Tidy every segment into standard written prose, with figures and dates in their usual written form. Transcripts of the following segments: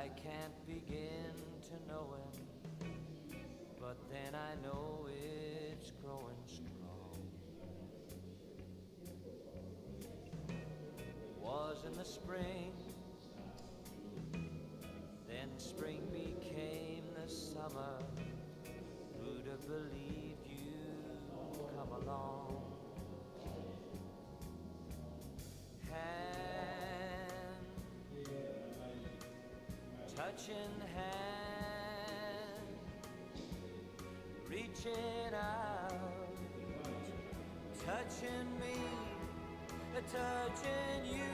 I can't begin to know him, but then I know it's growing strong. Was in the spring, then spring became the summer. Who'd have believed you'd come along? Hand, touching hand, reaching out, touching me, touching you.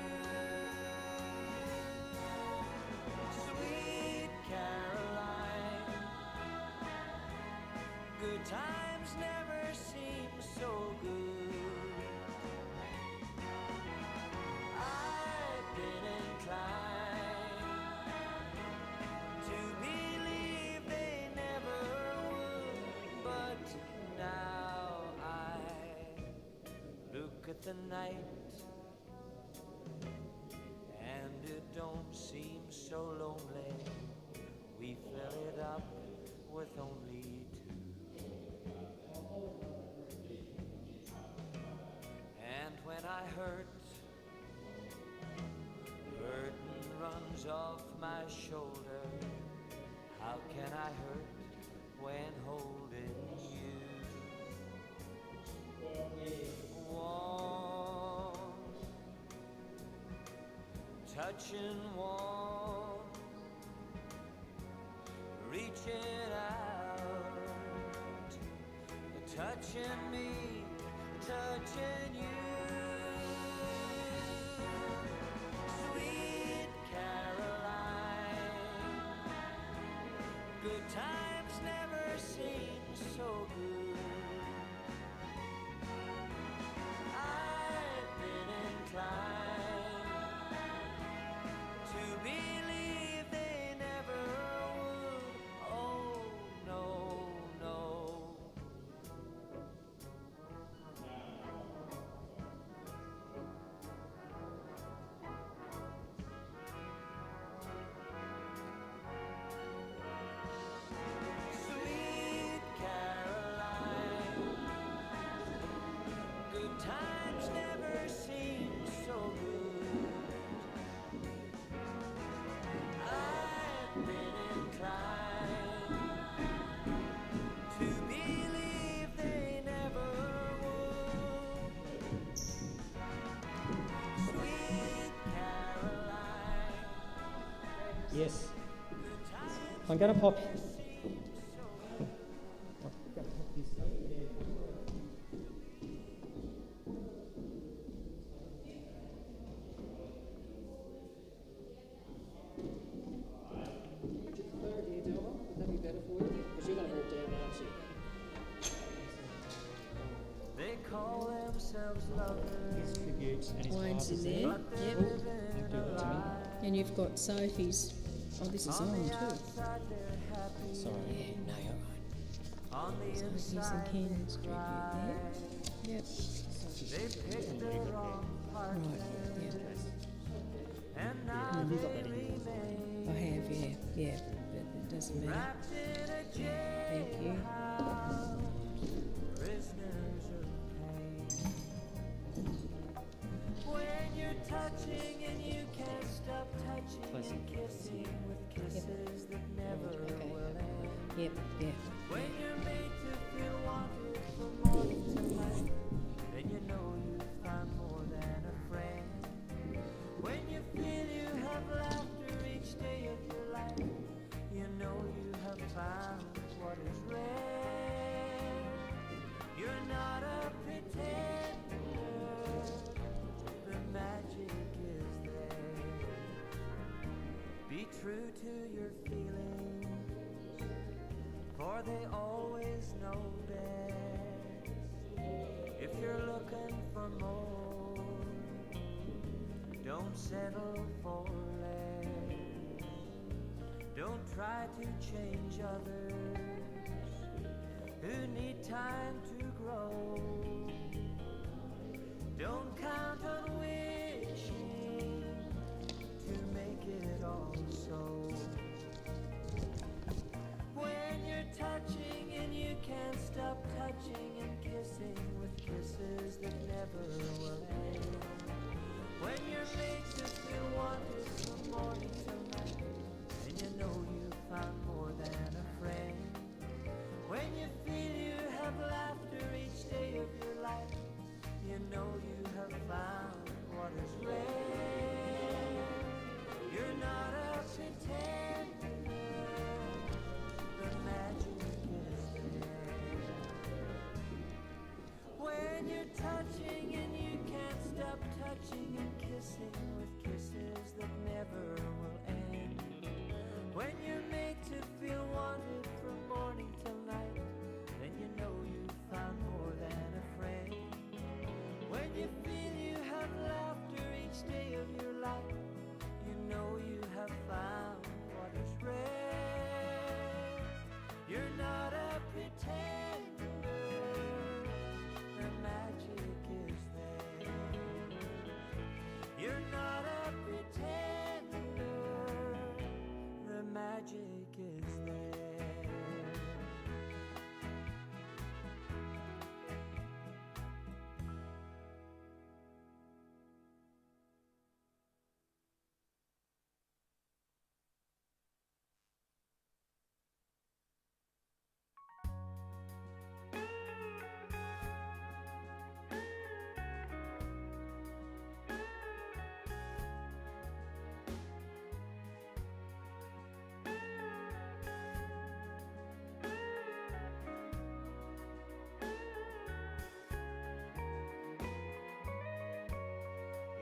Sweet Caroline, good times never seem so good. I've been inclined to believe they never would, but now I look at the night and it don't seem so lonely. We fill it up with only two. And when I hurt, burden runs off my shoulder. How can I hurt when holding you? Warm, touching warm, reaching out, touching me, touching you. Sweet Caroline, good times never seem so good. I've been inclined to believe they never would. Oh, no, no. Sweet Caroline, good times never seem so good. I've been inclined to believe they never would. Sweet Caroline, Yes. good times I'm going to pop. seem so Would you prefer it, Delma? Would that be better for you? Because you're going to hurt down, aren't you? They call themselves lovers, His tributes and his Wine's in glasses there. but they Yep. live You in do a it to me. lie. And you've got Sophie's. Oh, this is On on the too. outside they're happy, Sorry. Yeah, no, you're right. on the Sophie's and inside Ken's they tribute cry. there. Yep. They picked the wrong partner, Right, yeah. and now Have you got they that in yours? I remain have, yeah. But it doesn't matter. wrapped in a Thank you. jailhouse, prisoners of pain. When you're touching and you can't stop touching Classic. and kissing with kisses that never Okay. will end. Yep, yeah. When you're made to feel wanted from morning to night, then you know you've found more than a friend. When you feel you have laughter each day of your life, you know you have found what is rare. You're not a pretender, the magic is there. Be true to your feelings, for they always know best. If you're looking for more, don't settle for less. Don't try to change others who need time to grow. Don't count on wishing to make it all so. kissing with kisses that never will end. When you're made to feel wanted from morning till night, then you know you've found more than a friend. When you feel you have laughter each day of your life, you know you have found what is rare. You're not a pretender, the magic is there. You're not a pretender, the magic is there.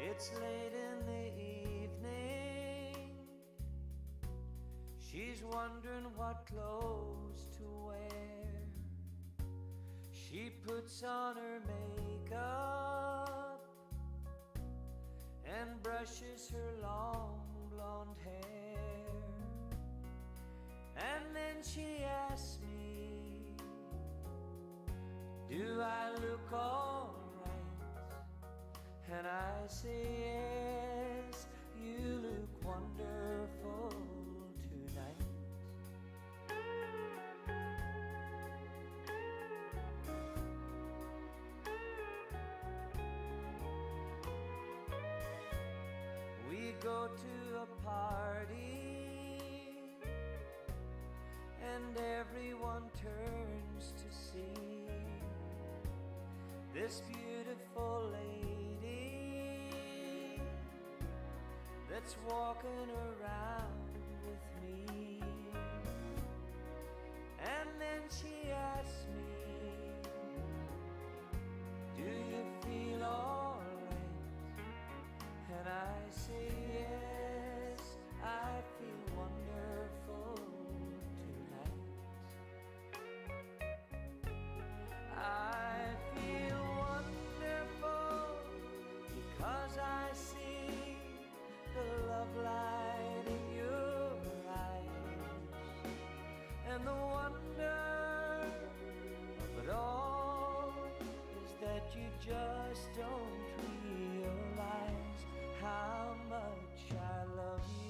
It's late in the evening. She's wondering what clothes to wear. She puts on her makeup and brushes her long blonde hair. And then she asks me, do I look all right? And I say yes, you look wonderful tonight. We go to a party and everyone turns to see this beautiful lady that's walking around with me. And then she asks me, do you feel alright? And I say yes, I feel wonderful tonight. I feel wonderful because I see the love light in your eyes, and the wonder of it all is that you just don't realize how much I love you.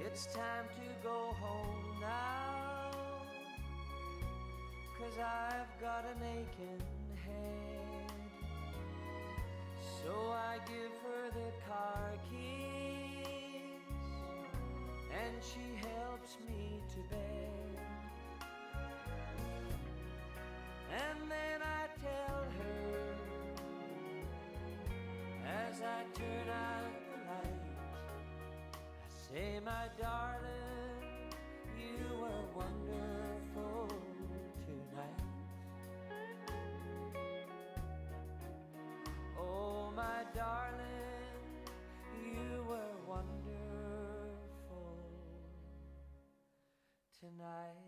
It's time to go home now, 'cause I've got an aching head. So I give her the car keys and she helps me to bed. And then I tell her, as I turn out the light, say, my darling, you were wonderful tonight. Oh, my darling, you were wonderful tonight.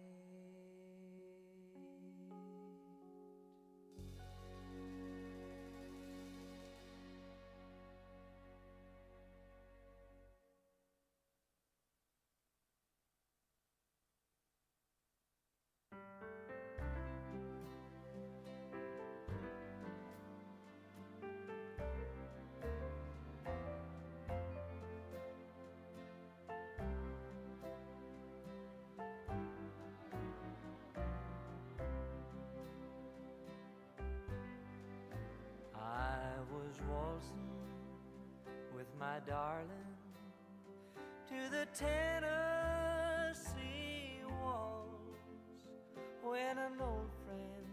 I was waltzing with my darling to the Tennessee waltz when an old friend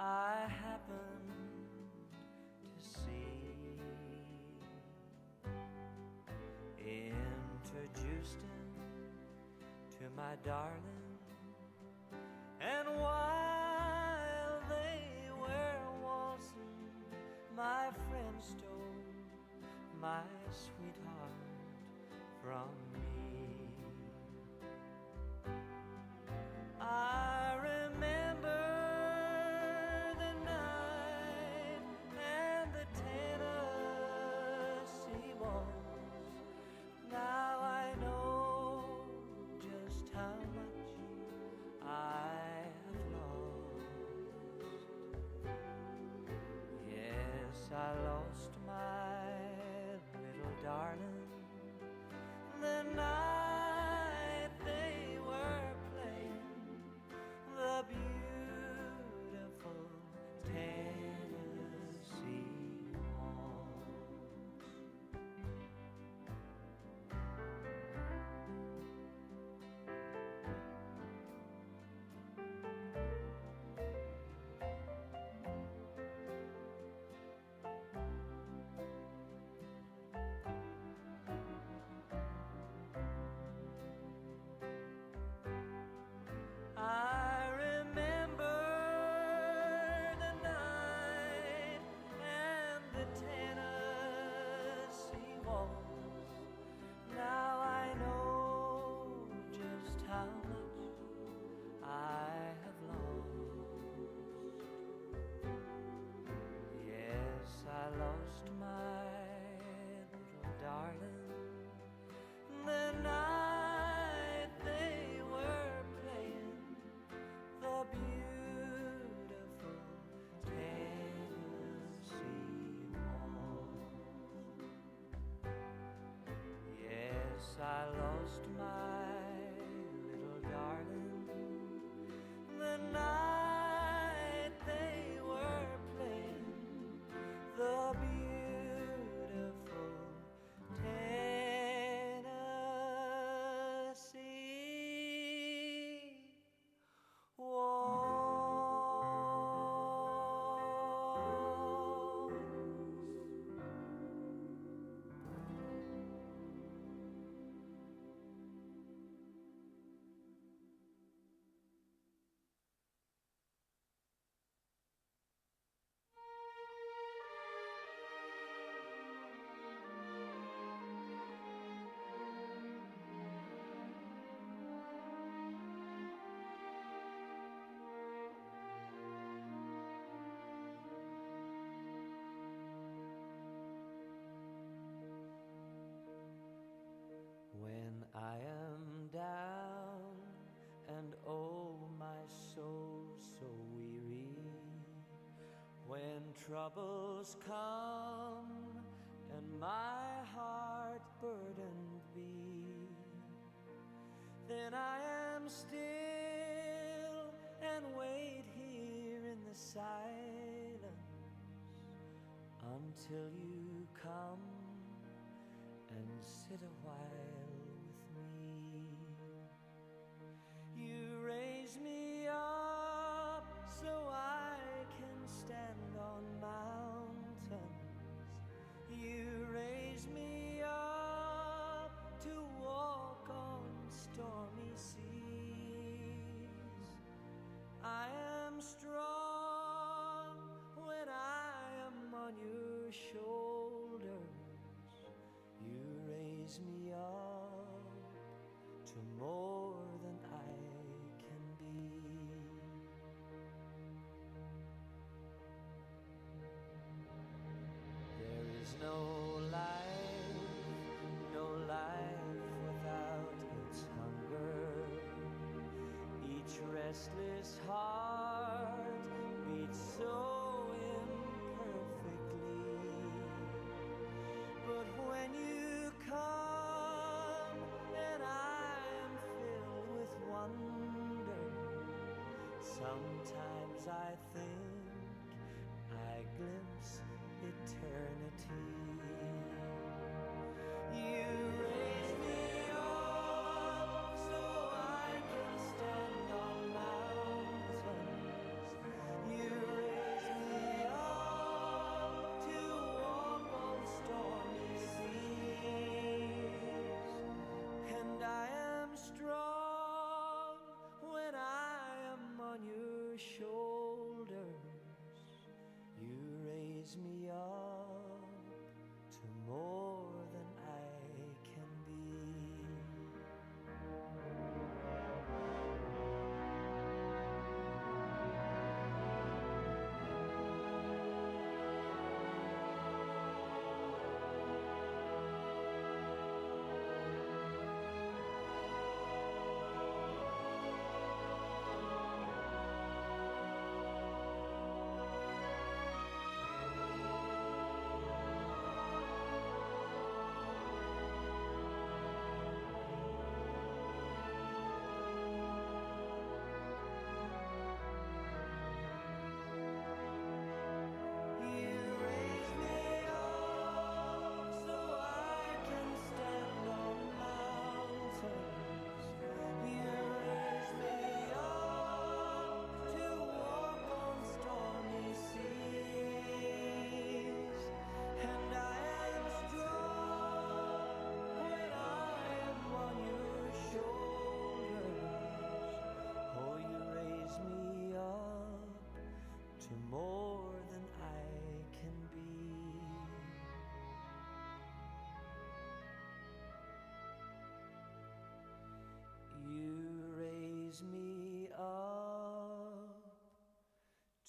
I happened to see. Introduced him to my darling, and while they were waltzing, my friend stole my sweetheart from me. I remember the night and the Tennessee waltz. Now I know just how much I have lost. Yes, I lost my little darling the night they were playing the beautiful Tennessee waltz. I remember the night and the Tennessee waltz. Now I know just how much I have lost. Yes, I lost my little darling the night they were playing the beautiful Tennessee waltz. Yes, I lost my little darling the night they were playing the beautiful Tennessee waltz. When I am down and oh my soul so weary, when troubles come and my heart burdened be, then I am still and wait here in the silence until you come and sit a while with me. You raise me up so I can stand on mountains. You raise me up to walk on stormy seas. I am strong when I am on your shoulders. You raise me up to more than I can be. There is no life without its hunger. Each restless heart beats so imperfectly. But when you come and I am filled with wonder, sometimes I think I glimpse eternity. You raise me up so I can stand on mountains. You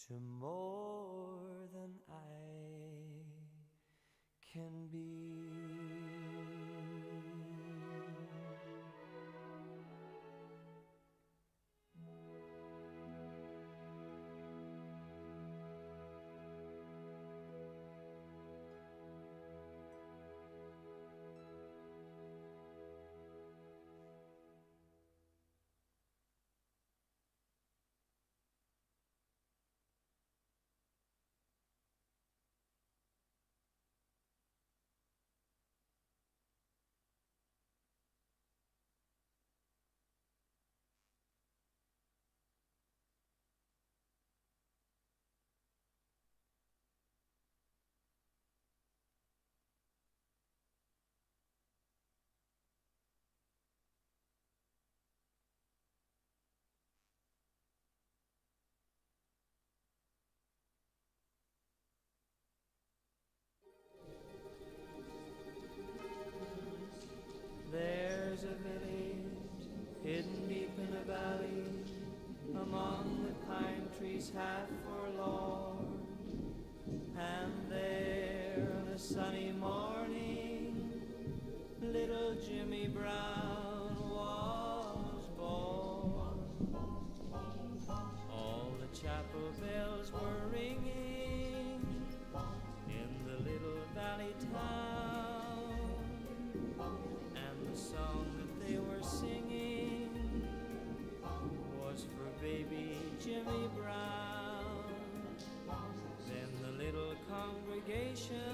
to more than I can be. There's a village hidden deep in a valley, among the pine trees half forlorn. And there on a sunny morning, little Jimmy Brown was born. All the chapel bells were ringing in the little valley town, and the song that they were singing was for baby Jimmy Brown. Then the little congregation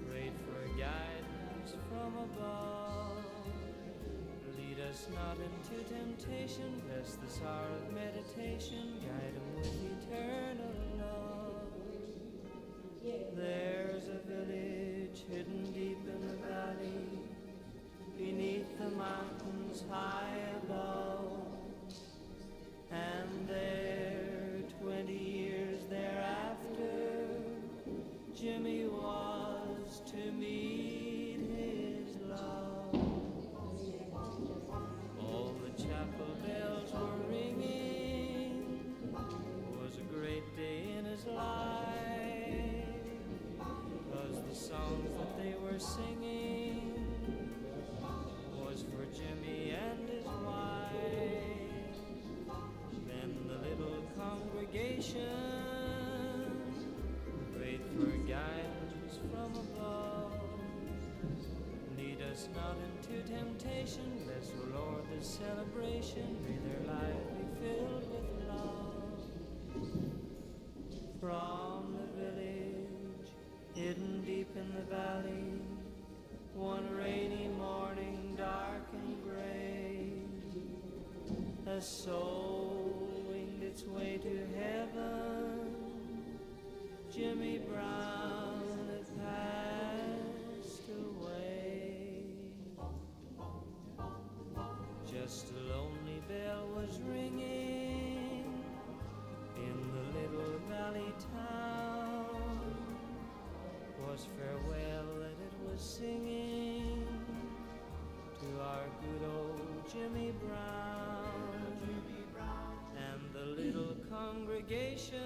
prayed for guidance from above. Lead us not into temptation, bless this hour of meditation, guide them with eternal love. There's a village hidden deep in the valley, beneath the mountains high above. And there, 20 years thereafter, Jimmy was to meet his love. All the chapel bells were ringing, it was a great day in his life, 'cause the songs that they were singing was for Jimmy and his wife. Then the little congregation prayed for guidance from above. Lead us not into temptation, bless, O Lord, this celebration, may their life be filled with love. From the village hidden deep in the valley, one rainy morning, dark and gray, a soul winged its way to heaven. Jimmy Brown had passed away. Just a lonely bell was ringing in the little valley town. 'Twas farewell that it was singing to our good old Jimmy Brown. And the little congregation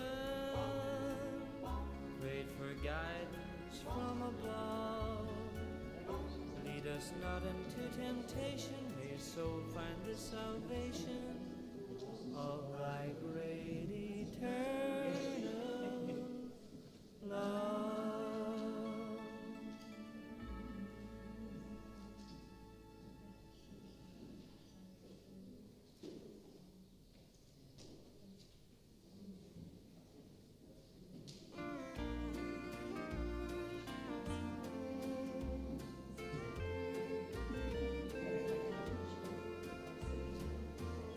prayed for guidance from above. Lead us not into temptation, may your soul find the salvation of thy great eternal love.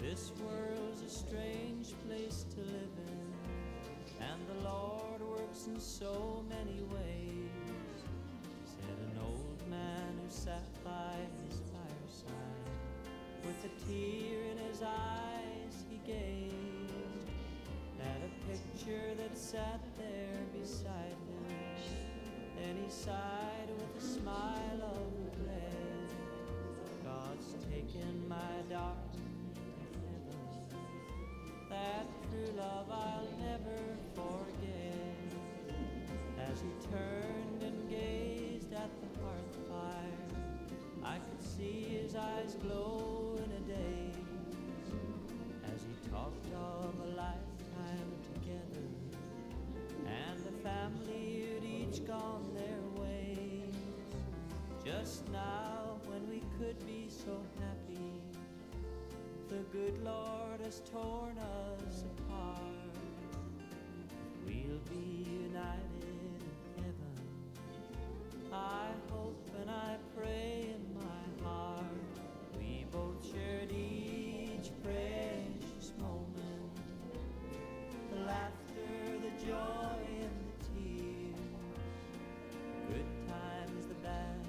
This world's a strange place to live in, and the Lord works in so many ways, said an old man who sat by his fireside. With a tear in his eyes he gazed at a picture that sat there beside him. Then he sighed with a smile of regret, God's taken my dark that true love As he turned and gazed at the hearth fire, I could see his eyes glow in a daze. As he talked of a lifetime together, and the family who'd each gone their ways. Just now, when we could be so happy, the good Lord has torn us apart. We'll be united in heaven, I hope and I pray in my heart. We both shared each precious moment, the laughter, the joy, and the tears, good times, the bad,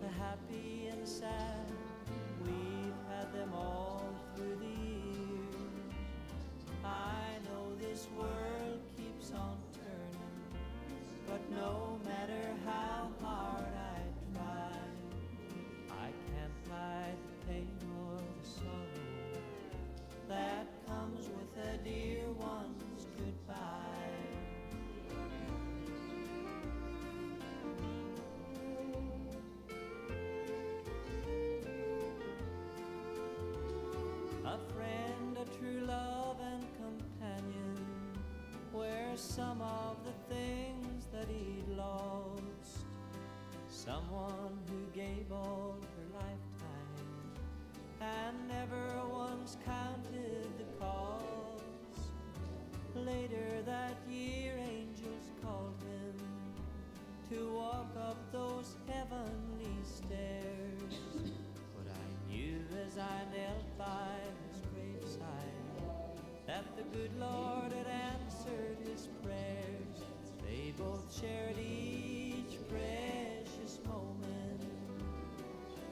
the happy and the sad. We've had them all through the years. I know this world keeps on turning, but no matter how hard I try, I can't hide the pain or the sorrow that comes with a dear one's goodbye. A friend, a true love and companion, were some of the things that he'd lost. Someone who gave all her lifetime and never once counted the cost. Later that year, angels called him to walk up those heavenly stairs. But I knew as I knelt by his graveside that the good Lord had answered his prayers. They both shared each precious moment,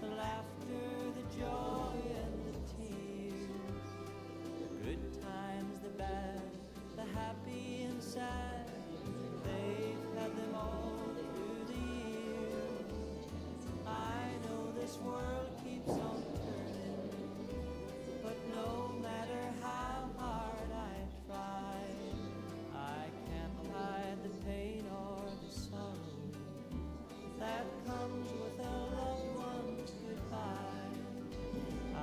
the laughter, the joy, and the tears, the good times, the bad, the happy and sad. They've had them all through the years. I know this world keeps on turning, but no matter how hard I try, I can't hide the pain or the sorrow that comes with a loved one's goodbye. I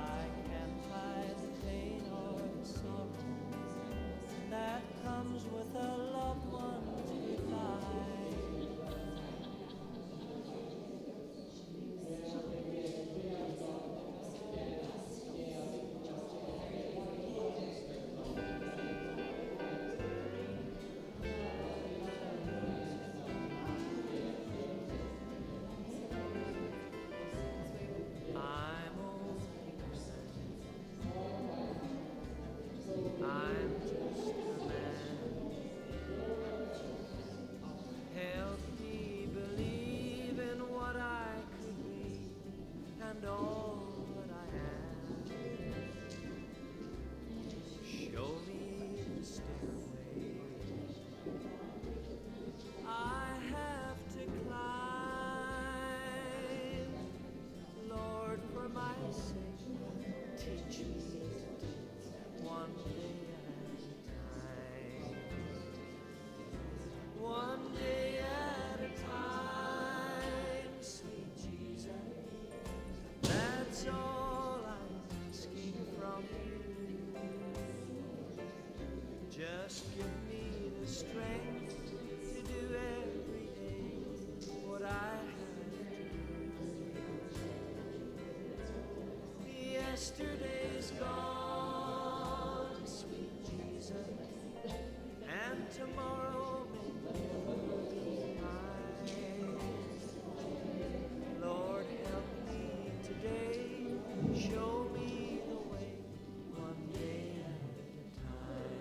can't hide the pain or the sorrow that comes with a loved one's goodbye. I'm old, I'm just a man. Help me believe in what I could be and all that I am. Show me the stairway I have to climb. Lord, for my sake, teach me one day at a time. One day at a time, sweet Jesus. That's all I'm asking from you. Just give me the strength to do every day what I have to do. Yesterday's gone, sweet Jesus, and tomorrow may never be mine. Lord, help me today, show me the way, one day at a time.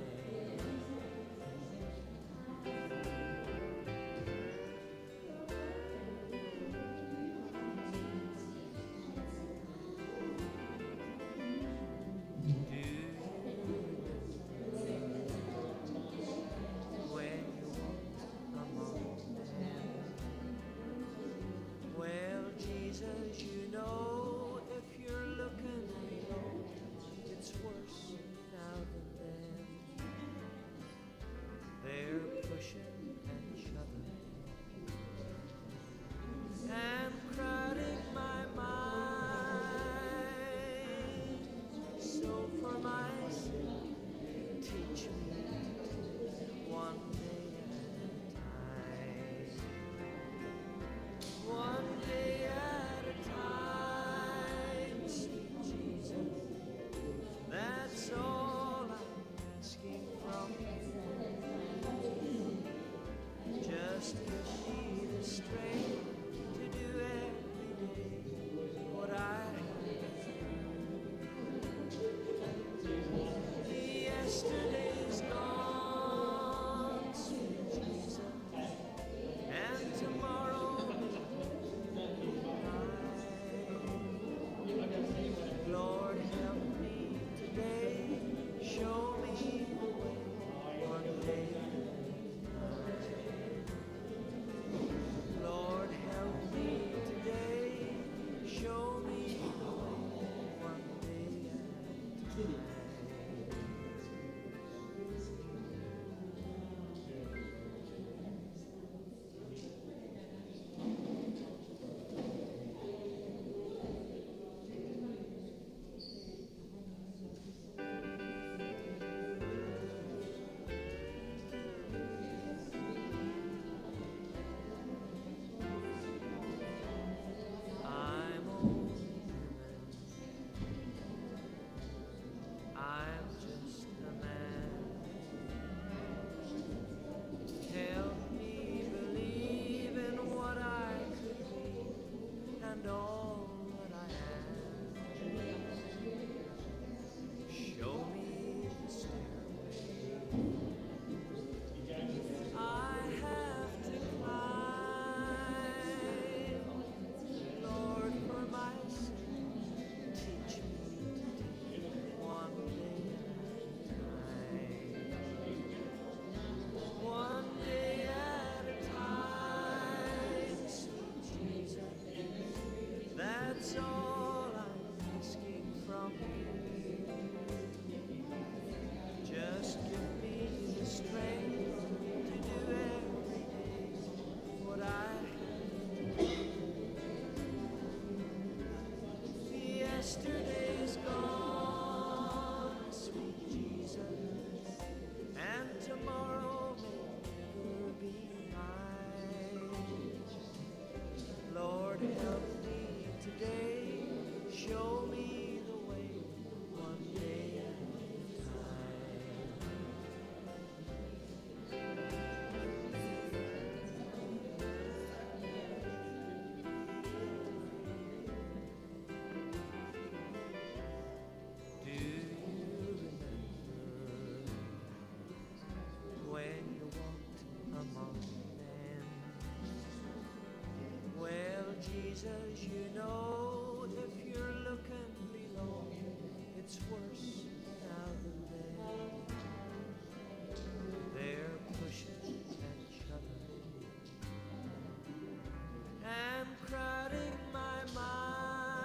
Jesus, you know if you're looking below, it's worse now than then. They're pushing and shoving and crowding my mind.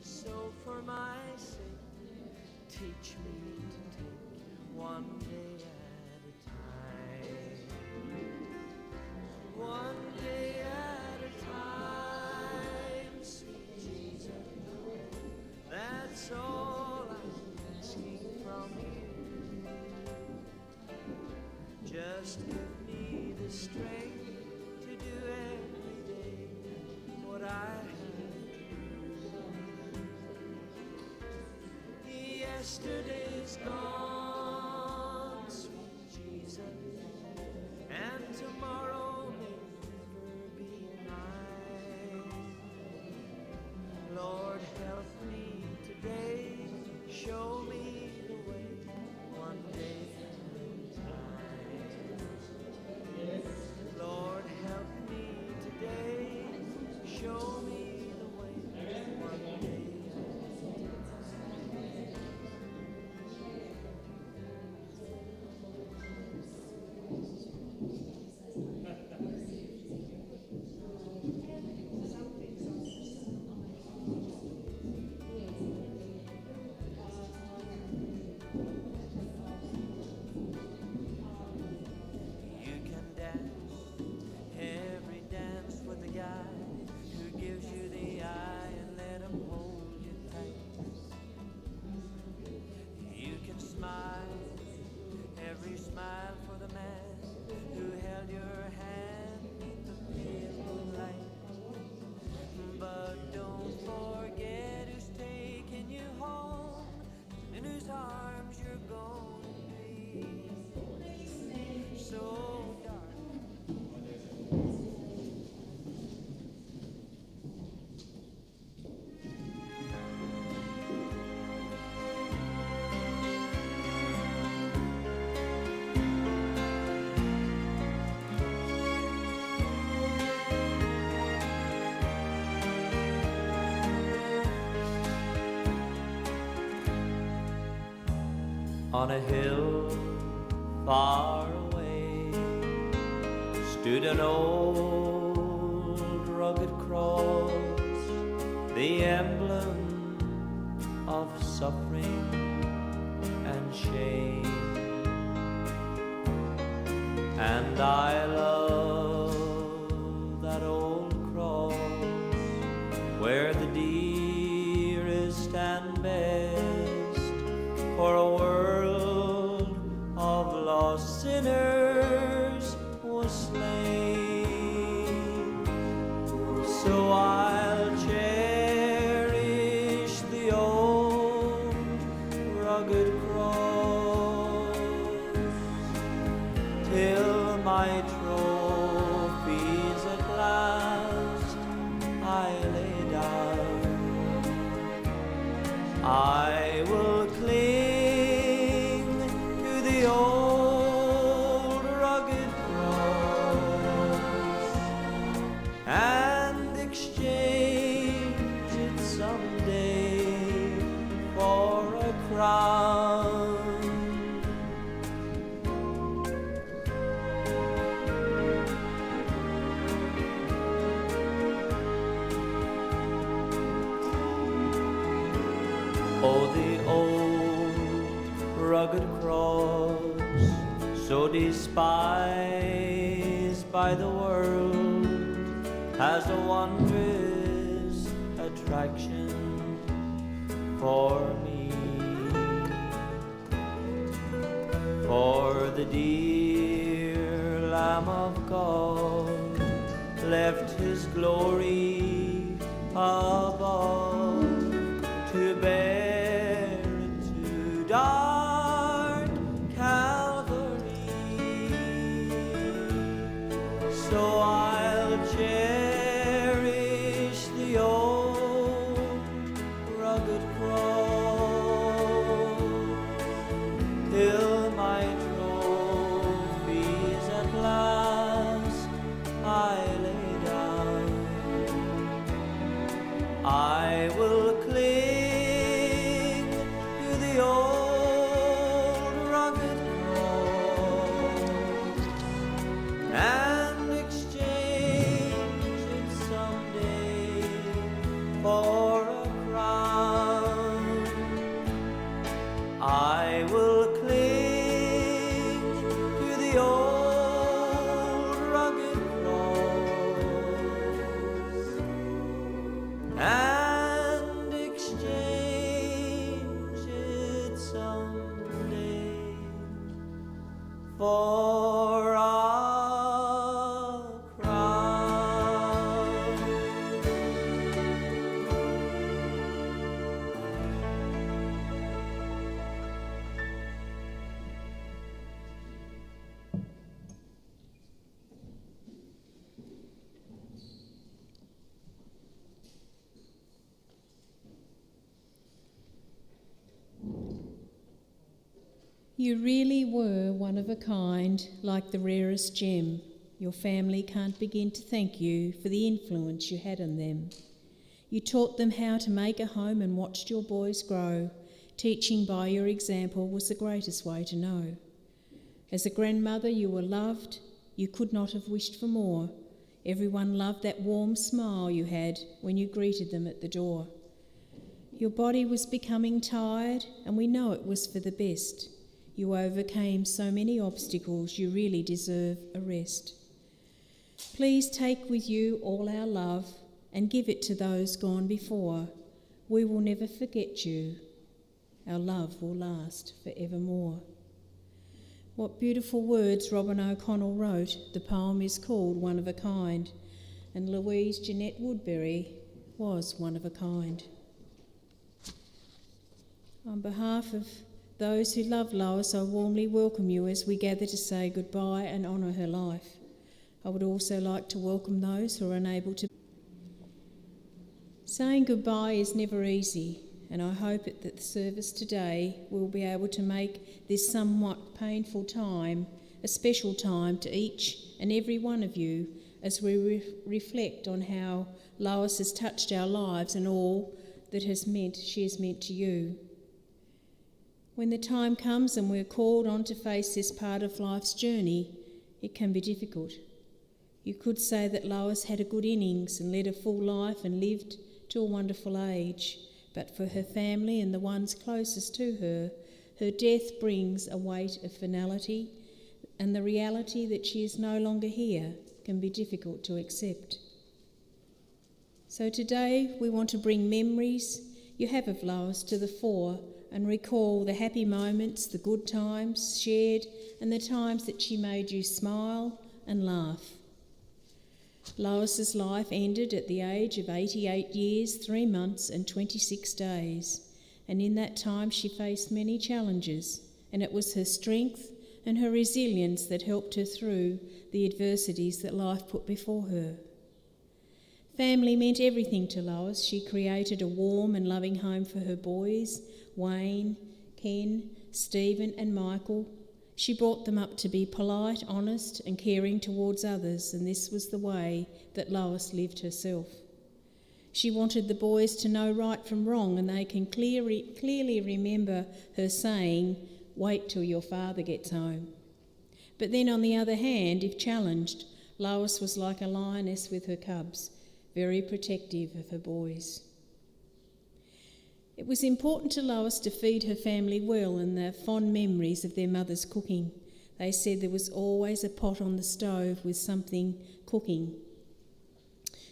So for my sake, teach me to take one day at a time. One day at a time, sweet Jesus. That's all I'm asking from you. Just give me the strength to do every day what I have to do. Yesterday's gone, sweet Jesus, and tomorrow may never be mine. Lord, help me today, show me the way, one day at a time. Lord, help me today, show me the way, one day at a You can dance every dance with the guy who gives you the eye and let him hold you tight. You can smile every smile for the man who held your hand beneath the pale moonlight. But don't forget who's taking you home, in whose arms you're going to be. So, darling, on a hill far away stood an old rugged cross, the emblem of suffering and shame. And I love that old cross where the dearest and best for a world of lost sinners was slain. So I'll cherish the old rugged cross till my trophies at last I lay down. I will cling to the old rugged cross and exchange it someday for a crown. Oh, the old rugged cross, so despised by the world, has a wondrous attraction for me. For the dear Lamb of God left his glory above to bear it to dark Calvary. So I'll cherish the old rugged cross till my trophies at last I lay down. You really were one of a kind, like the rarest gem. Your family can't begin to thank you for the influence you had on them. You taught them how to make a home and watched your boys grow. Teaching by your example was the greatest way to know. As a grandmother, you were loved. You could not have wished for more. Everyone loved that warm smile you had when you greeted them at the door. Your body was becoming tired, and we know it was for the best. You overcame so many obstacles, you really deserve a rest. Please take with you all our love and give it to those gone before. We will never forget you. Our love will last forevermore. What beautiful words Robin O'Connell wrote. The poem is called One of a Kind, and Louise Jeanette Woodberry was one of a kind. On behalf of those who love Lois, I warmly welcome you as we gather to say goodbye and honour her life. I would also like to welcome those who are unable to. Saying goodbye is never easy, and I hope that the service today will be able to make this somewhat painful time a special time to each and every one of you as we reflect on how Lois has touched our lives and all that she has meant to you. When the time comes and we're called on to face this part of life's journey, it can be difficult. You could say that Lois had a good innings and led a full life and lived to a wonderful age, but for her family and the ones closest to her, her death brings a weight of finality, and the reality that she is no longer here can be difficult to accept. So today we want to bring memories you have of Lois to the fore and recall the happy moments, the good times shared, and the times that she made you smile and laugh. Lois's life ended at the age of 88 years, 3 months and 26 days, and in that time she faced many challenges, and it was her strength and her resilience that helped her through the adversities that life put before her. Family meant everything to Lois. She created a warm and loving home for her boys, Wayne, Ken, Stephen and Michael. She brought them up to be polite, honest and caring towards others, and this was the way that Lois lived herself. She wanted the boys to know right from wrong, and they can clearly remember her saying, "Wait till your father gets home." But then on the other hand, if challenged, Lois was like a lioness with her cubs, very protective of her boys. It was important to Lois to feed her family well, and their fond memories of their mother's cooking. They said there was always a pot on the stove with something cooking.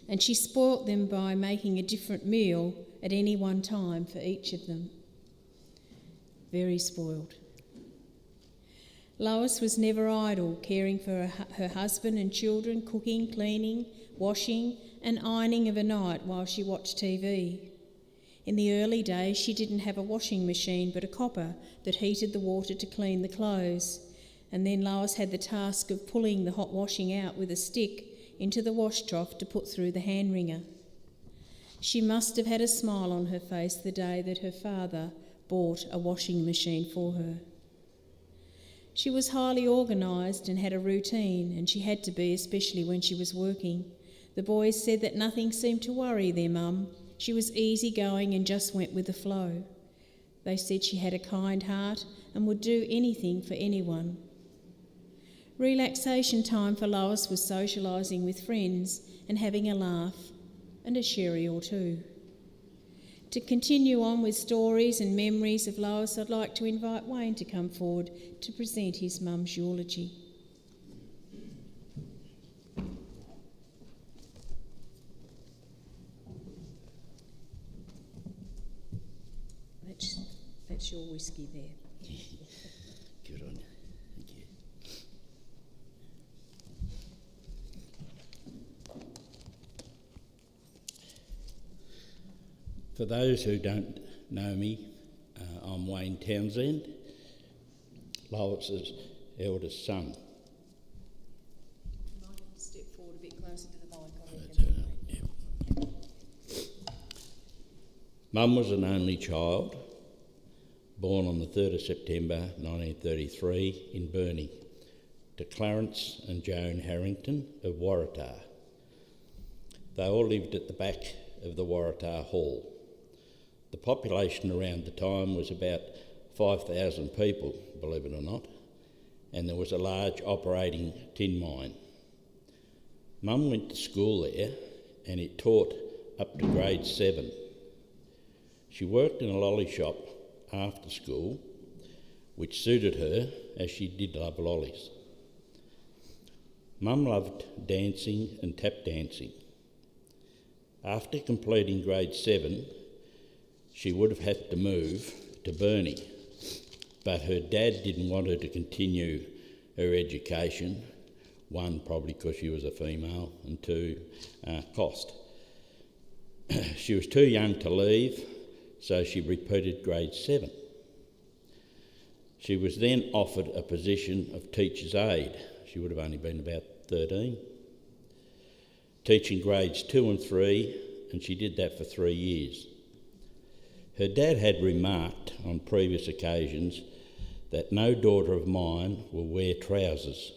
And she spoilt them by making a different meal at any one time for each of them. Very spoiled. Lois was never idle, caring for her husband and children, cooking, cleaning, washing and ironing of a night while she watched TV. In the early days, she didn't have a washing machine but a copper that heated the water to clean the clothes. And then Lois had the task of pulling the hot washing out with a stick into the wash trough to put through the hand wringer. She must have had a smile on her face the day that her father bought a washing machine for her. She was highly organised and had a routine, and she had to be, especially when she was working. The boys said that nothing seemed to worry their mum. She was easygoing and just went with the flow. They said she had a kind heart and would do anything for anyone. Relaxation time for Lois was socialising with friends and having a laugh and a sherry or two. To continue on with stories and memories of Lois, I'd like to invite Wayne to come forward to present his mum's eulogy. That's your whiskey there. Good on you. Thank you. For those who don't know me, I'm Wayne Townsend, Lois's eldest son. You might have to step forward a bit closer to the mic. Mum was an only child, born on the 3rd of September 1933 in Burnie, to Clarence and Joan Harrington of Waratah. They all lived at the back of the Waratah Hall. The population around the time was about 5,000 people, believe it or not, and there was a large operating tin mine. Mum went to school there and it taught up to grade 7. She worked in a lolly shop after school, which suited her as she did love lollies. Mum loved dancing and tap dancing. After completing grade 7, she would have had to move to Burnie, but her dad didn't want her to continue her education. 1, probably because she was a female, and 2, cost. She was too young to leave, so she repeated grade 7. She was then offered a position of teacher's aide. She would have only been about 13, teaching grades 2 and 3, and she did that for 3 years. Her dad had remarked on previous occasions that no daughter of mine will wear trousers,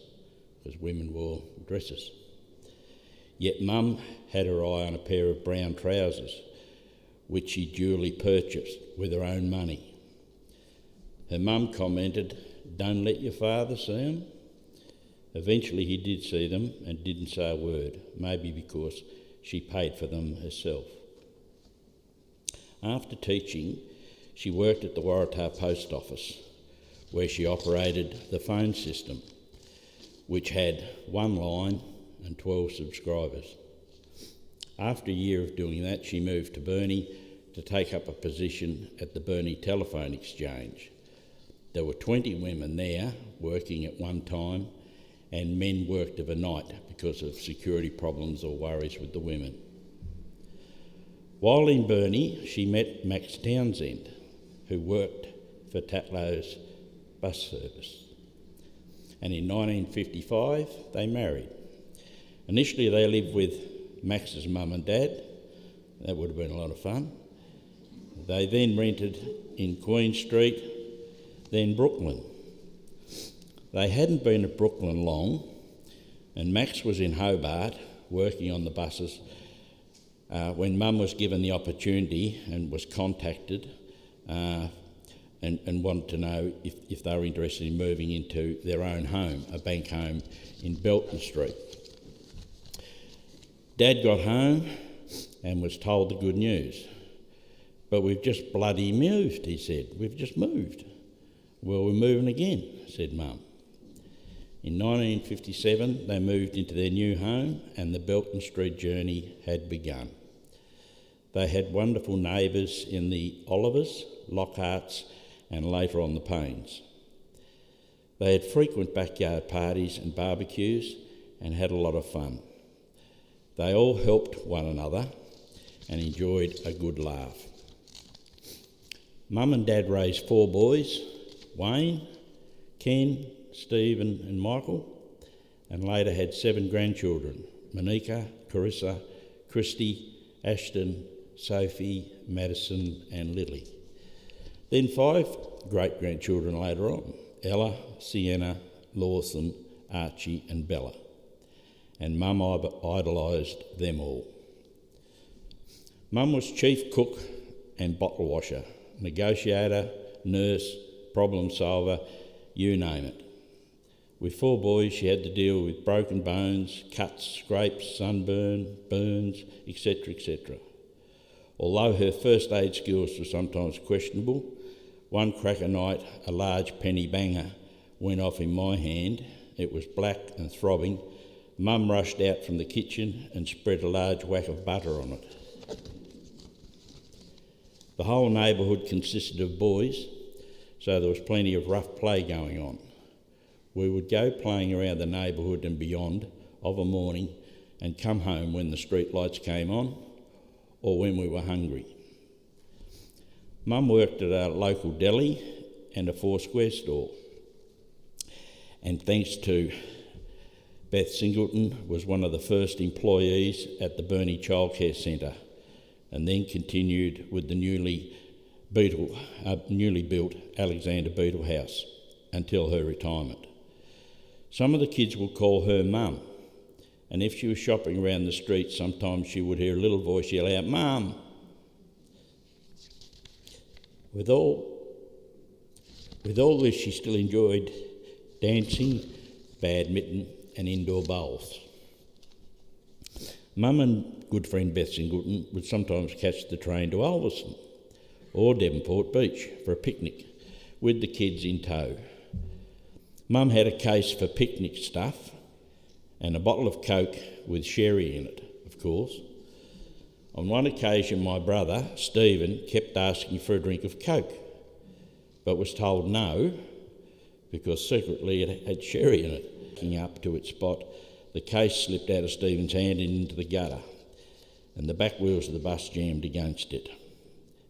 because women wore dresses. Yet Mum had her eye on a pair of brown trousers, which she duly purchased with her own money. Her mum commented, "Don't let your father see them." Eventually he did see them and didn't say a word, maybe because she paid for them herself. After teaching, she worked at the Waratah Post Office, where she operated the phone system, which had 1 line and 12 subscribers. After a year of doing that, she moved to Burnie to take up a position at the Burnie Telephone Exchange. There were 20 women there working at one time, and men worked of a night because of security problems or worries with the women. While in Burnie, she met Max Townsend, who worked for Tatlow's bus service. And in 1955, they married. Initially, they lived with Max's mum and dad. That would have been a lot of fun. They then rented in Queen Street, then Brooklyn. They hadn't been at Brooklyn long, and Max was in Hobart working on the buses when Mum was given the opportunity and was contacted and wanted to know if they were interested in moving into their own home, a bank home in Belton Street. Dad got home and was told the good news. "But we've just bloody moved," he said. "We've just moved." "Well, we're moving again," said Mum. In 1957, they moved into their new home and the Belton Street journey had begun. They had wonderful neighbours in the Olivers, Lockharts, and later on the Paynes. They had frequent backyard parties and barbecues and had a lot of fun. They all helped one another and enjoyed a good laugh. Mum and Dad raised 4 boys, Wayne, Ken, Stephen and Michael, and later had 7 grandchildren, Monica, Carissa, Christy, Ashton, Sophie, Madison and Lily. Then 5 great-grandchildren later on, Ella, Sienna, Lawson, Archie and Bella. And Mum idolised them all. Mum was chief cook and bottle washer, negotiator, nurse, problem solver, you name it. With 4 boys, she had to deal with broken bones, cuts, scrapes, sunburn, burns, etc., etc. Although her first aid skills were sometimes questionable, one cracker night a large penny banger went off in my hand. It was black and throbbing. Mum rushed out from the kitchen and spread a large whack of butter on it. The whole neighbourhood consisted of boys, so there was plenty of rough play going on. We would go playing around the neighbourhood and beyond of a morning and come home when the street lights came on or when we were hungry. Mum worked at a local deli and a 4-square store, and thanks to Beth Singleton, was one of the first employees at the Burnie Childcare Centre and then continued with the newly newly built Alexander Beetle house until her retirement. Some of the kids would call her Mum, and if she was shopping around the street, sometimes she would hear a little voice yell out, "Mum!" With all this, she still enjoyed dancing, badminton and indoor bowls. Mum and good friend Beth Singleton would sometimes catch the train to Ulverston or Devonport Beach for a picnic with the kids in tow. Mum had a case for picnic stuff and a bottle of Coke with sherry in it, of course. On one occasion, my brother, Stephen, kept asking for a drink of Coke, but was told no, because secretly it had sherry in it. Looking up to its spot, the case slipped out of Stephen's hand and into the gutter, and the back wheels of the bus jammed against it.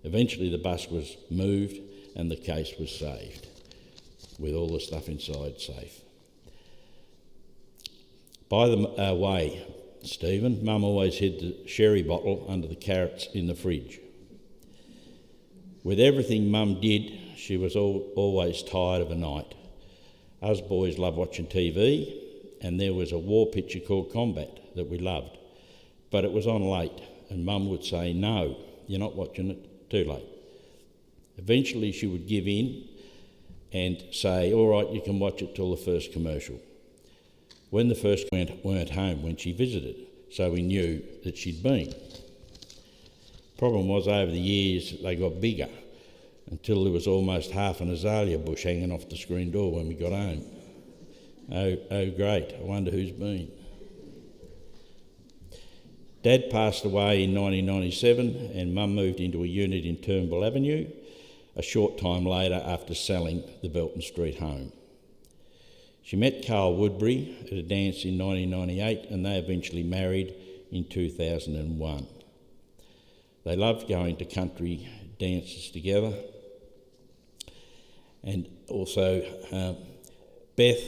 Eventually the bus was moved and the case was saved, with all the stuff inside safe. By the way, Stephen, Mum always hid the sherry bottle under the carrots in the fridge. With everything Mum did, she was always tired of a night. Us boys love watching TV, and there was a war picture called Combat that we loved, but it was on late, and Mum would say, "No, you're not watching it, too late." Eventually she would give in and say, "All right, you can watch it till the first commercial." When the first weren't home when she visited, so we knew that she'd been. Problem was, over the years they got bigger, until there was almost half an azalea bush hanging off the screen door when we got home. Oh great, I wonder who's been. Dad passed away in 1997 and Mum moved into a unit in Turnbull Avenue a short time later after selling the Belton Street home. She met Carl Woodberry at a dance in 1998 and they eventually married in 2001. They loved going to country dances together, and also Beth,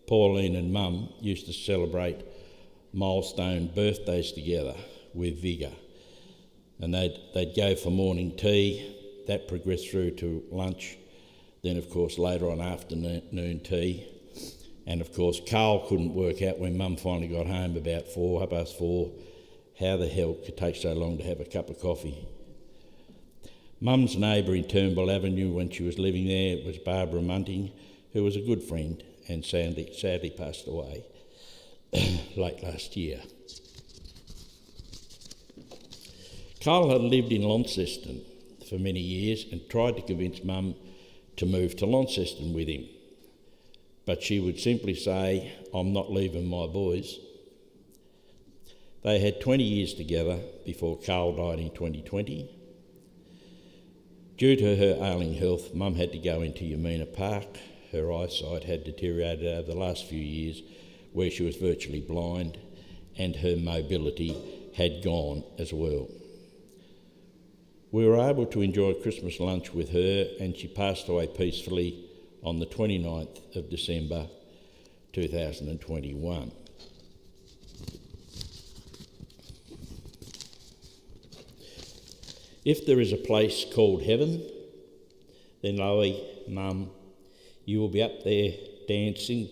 Pauline and Mum used to celebrate milestone birthdays together with vigour, and they'd go for morning tea, that progressed through to lunch, then of course later on afternoon tea, and of course Carl couldn't work out when Mum finally got home about 4:30, how the hell it could take so long to have a cup of coffee. Mum's neighbour in Turnbull Avenue when she was living there was Barbara Munting, who was a good friend and sadly passed away late last year. Carl had lived in Launceston for many years and tried to convince Mum to move to Launceston with him, but she would simply say, "I'm not leaving my boys." They had 20 years together before Carl died in 2020. Due to her ailing health, Mum had to go into Yamina Park. Her eyesight had deteriorated over the last few years, where she was virtually blind, and her mobility had gone as well. We were able to enjoy Christmas lunch with her, and she passed away peacefully on the 29th of December 2021. If there is a place called heaven, then Lois, Mum, you will be up there dancing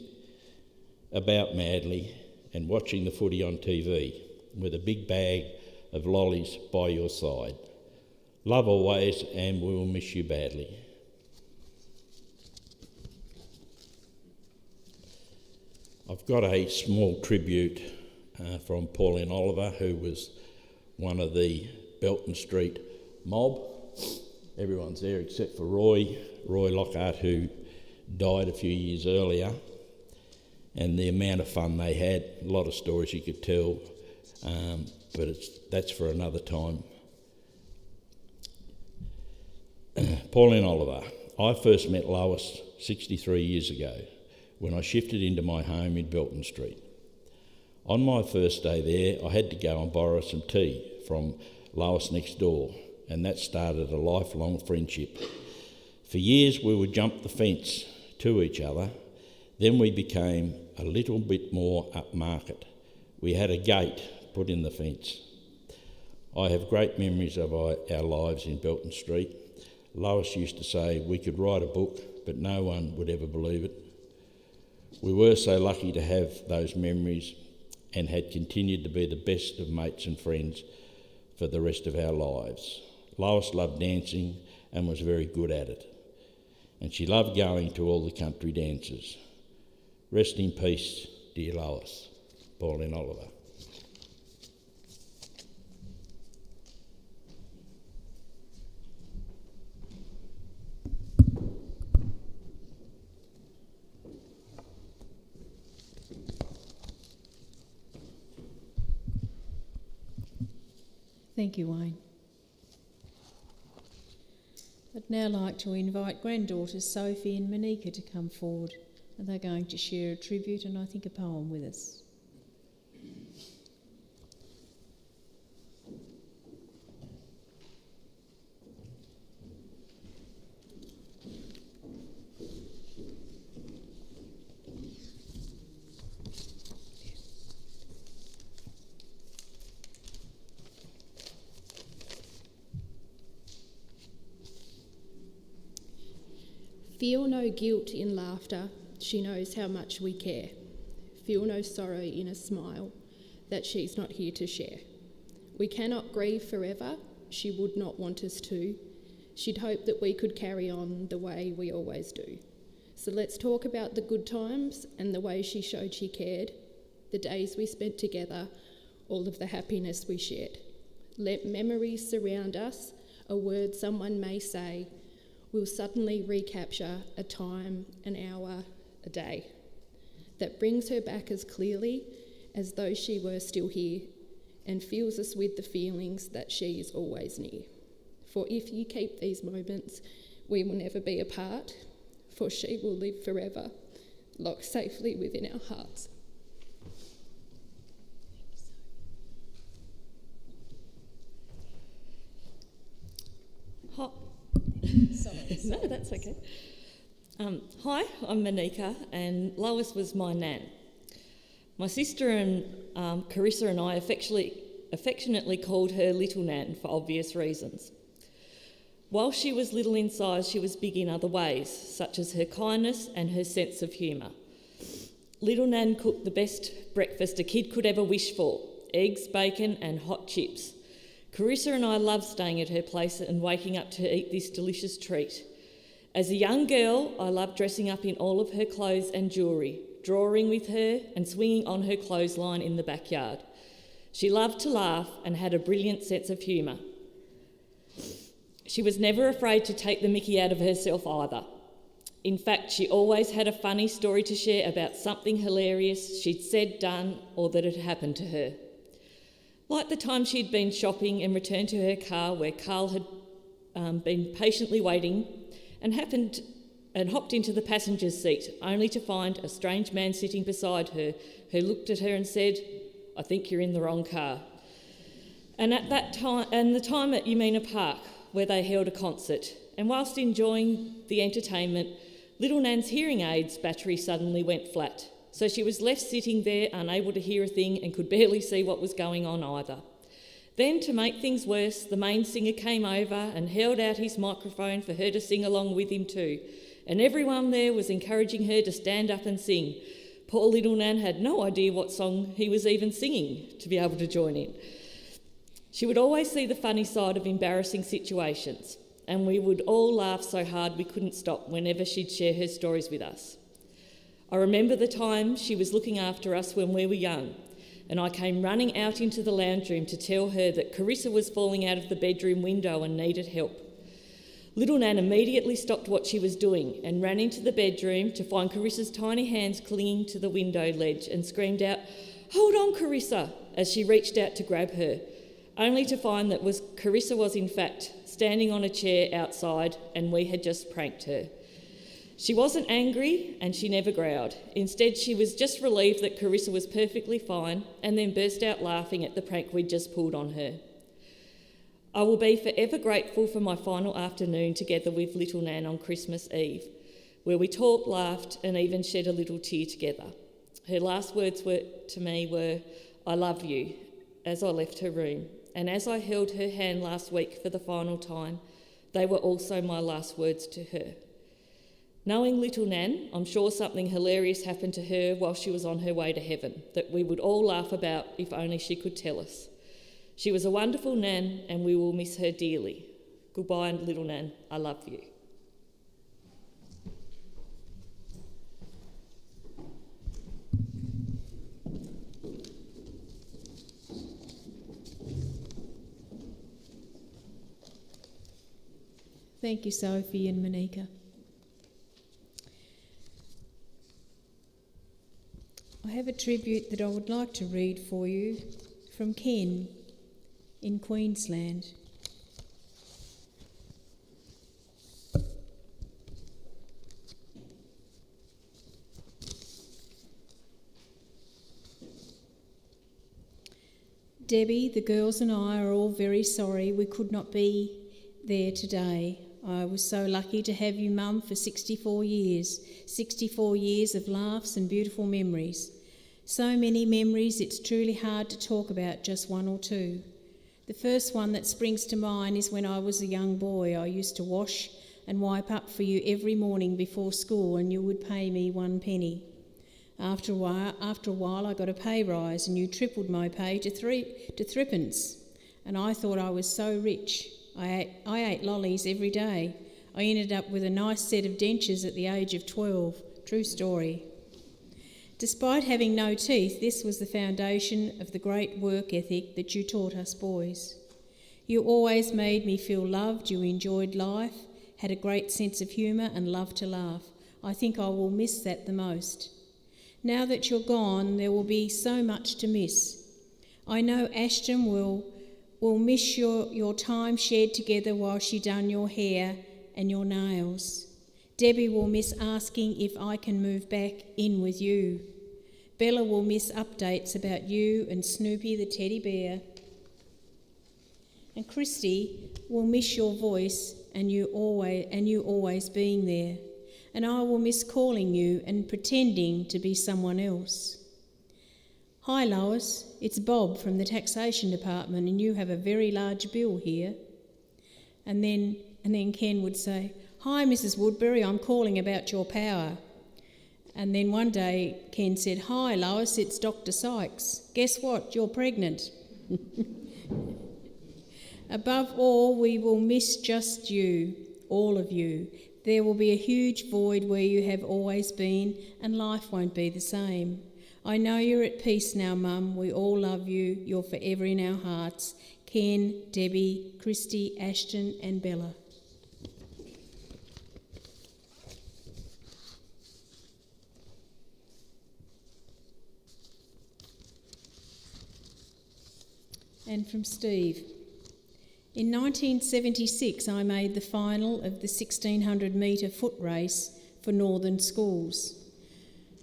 about madly and watching the footy on TV with a big bag of lollies by your side. Love always, and we will miss you badly. I've got a small tribute from Pauline Oliver, who was one of the Belton Street mob. Everyone's there except for Roy Lockhart, who died a few years earlier, and the amount of fun they had, a lot of stories you could tell, but that's for another time. Pauline Oliver. I first met Lois 63 years ago when I shifted into my home in Belton Street. On my first day there, I had to go and borrow some tea from Lois next door, and that started a lifelong friendship. For years we would jump the fence to each other, then we became a little bit more upmarket. We had a gate put in the fence. I have great memories of our lives in Belton Street. Lois used to say we could write a book, but no one would ever believe it. We were so lucky to have those memories and had continued to be the best of mates and friends for the rest of our lives. Lois loved dancing and was very good at it, and she loved going to all the country dances. Rest in peace, dear Lois. Pauline Oliver. Thank you, Wayne. I'd now like to invite granddaughters Sophie and Monika to come forward, and they're going to share a tribute and I think a poem with us. Feel no guilt in laughter, she knows how much we care. Feel no sorrow in a smile, that she's not here to share. We cannot grieve forever, she would not want us to. She'd hope that we could carry on the way we always do. So let's talk about the good times and the way she showed she cared, the days we spent together, all of the happiness we shared. Let memories surround us, a word someone may say, will suddenly recapture a time, an hour, a day that brings her back as clearly as though she were still here and fills us with the feelings that she is always near. For if you keep these moments, we will never be apart, for she will live forever, locked safely within our hearts. Sorry. No, that's okay. Hi, I'm Monika, and Lois was my nan. My sister and Carissa and I affectionately called her Little Nan for obvious reasons. While she was little in size, she was big in other ways, such as her kindness and her sense of humour. Little Nan cooked the best breakfast a kid could ever wish for: eggs, bacon and hot chips. Carissa and I loved staying at her place and waking up to eat this delicious treat. As a young girl, I loved dressing up in all of her clothes and jewellery, drawing with her and swinging on her clothesline in the backyard. She loved to laugh and had a brilliant sense of humour. She was never afraid to take the mickey out of herself either. In fact, she always had a funny story to share about something hilarious she'd said, done, or that had happened to her. Like the time she'd been shopping and returned to her car where Carl had been patiently waiting and hopped into the passenger's seat, only to find a strange man sitting beside her who looked at her and said, "I think you're in the wrong car." And at that time, and the time at Umina Park, where they held a concert, and whilst enjoying the entertainment, Little Nan's hearing aid's battery suddenly went flat. So she was left sitting there, unable to hear a thing and could barely see what was going on either. Then, to make things worse, the main singer came over and held out his microphone for her to sing along with him too, and everyone there was encouraging her to stand up and sing. Poor Little Nan had no idea what song he was even singing to be able to join in. She would always see the funny side of embarrassing situations, and we would all laugh so hard we couldn't stop whenever she'd share her stories with us. I remember the time she was looking after us when we were young, and I came running out into the lounge room to tell her that Carissa was falling out of the bedroom window and needed help. Little Nan immediately stopped what she was doing and ran into the bedroom to find Carissa's tiny hands clinging to the window ledge and screamed out, "Hold on, Carissa," as she reached out to grab her, only to find that Carissa was in fact standing on a chair outside and we had just pranked her. She wasn't angry and she never growled. Instead, she was just relieved that Carissa was perfectly fine and then burst out laughing at the prank we'd just pulled on her. I will be forever grateful for my final afternoon together with Little Nan on Christmas Eve, where we talked, laughed and even shed a little tear together. Her last words to me were, "I love you," as I left her room. And as I held her hand last week for the final time, They were also my last words to her. Knowing little Nan, I'm sure something hilarious happened to her while she was on her way to heaven that we would all laugh about if only she could tell us. She was a wonderful Nan and we will miss her dearly. Goodbye, little Nan. I love you. Thank you, Sophie and Monika. I have a tribute that I would like to read for you from Ken in Queensland. Debbie, the girls and I are all very sorry we could not be there today. I was so lucky to have you, Mum, for 64 years. 64 years of laughs and beautiful memories. So many memories it's truly hard to talk about just one or two. The first one that springs to mind is when I was a young boy. I used to wash and wipe up for you every morning before school and you would pay me 1 penny. After a while I got a pay rise and you tripled my pay to threepence. And I thought I was so rich. I ate lollies every day. I ended up with a nice set of dentures at the age of 12. True story. Despite having no teeth, this was the foundation of the great work ethic that you taught us boys. You always made me feel loved, you enjoyed life, had a great sense of humour and loved to laugh. I think I will miss that the most. Now that you're gone, there will be so much to miss. I know Ashton will miss your time shared together while she done your hair and your nails. Debbie will miss asking if I can move back in with you. Bella will miss updates about you and Snoopy the teddy bear. And Christy will miss your voice and you always being there. And I will miss calling you and pretending to be someone else. Hi Lois, it's Bob from the taxation department and you have a very large bill here. And then Ken would say, hi Mrs. Woodberry, I'm calling about your power. And then one day Ken said, hi Lois, it's Dr. Sykes. Guess what, you're pregnant. Above all, we will miss just you, all of you. There will be a huge void where you have always been and life won't be the same. I know you're at peace now, Mum. We all love you. You're forever in our hearts. Ken, Debbie, Christy, Ashton and Bella. And from Steve. In 1976, I made the final of the 1600 metre foot race for Northern schools.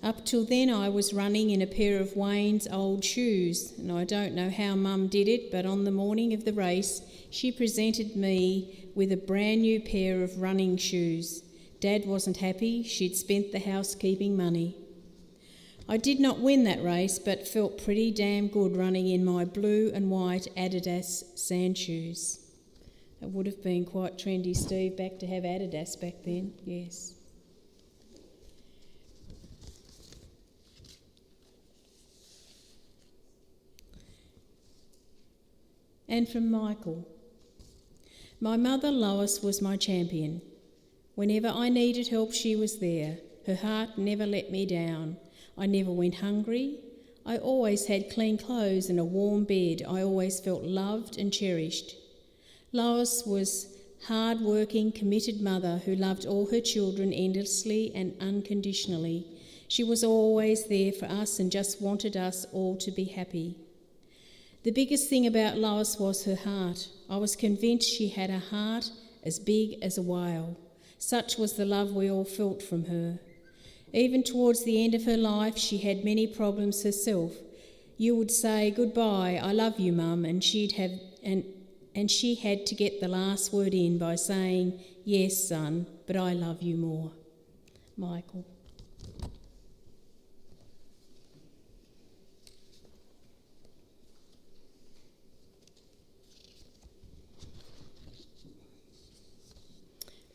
Up till then, I was running in a pair of Wayne's old shoes, and I don't know how Mum did it, but on the morning of the race, she presented me with a brand new pair of running shoes. Dad wasn't happy. She'd spent the housekeeping money. I did not win that race, but felt pretty damn good running in my blue and white Adidas sand shoes. It would have been quite trendy, Steve, back to have Adidas back then, yes. And from Michael. My mother Lois was my champion. Whenever I needed help, she was there. Her heart never let me down. I never went hungry. I always had clean clothes and a warm bed. I always felt loved and cherished. Lois was a hard-working, committed mother who loved all her children endlessly and unconditionally. She was always there for us and just wanted us all to be happy. The biggest thing about Lois was her heart. I was convinced she had a heart as big as a whale. Such was the love we all felt from her. Even towards the end of her life, she had many problems herself. You would say, goodbye, I love you, Mum, and she had to get the last word in by saying, yes, son, but I love you more. Michael.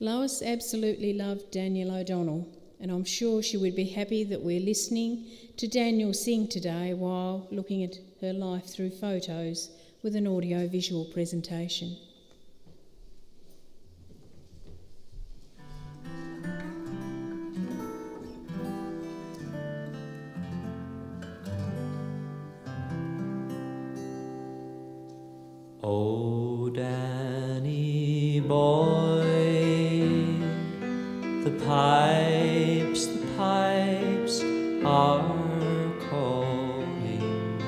Lois absolutely loved Daniel O'Donnell, and I'm sure she would be happy that we're listening to Daniel sing today while looking at her life through photos with an audio-visual presentation. Oh, Danny boy, the pipes are calling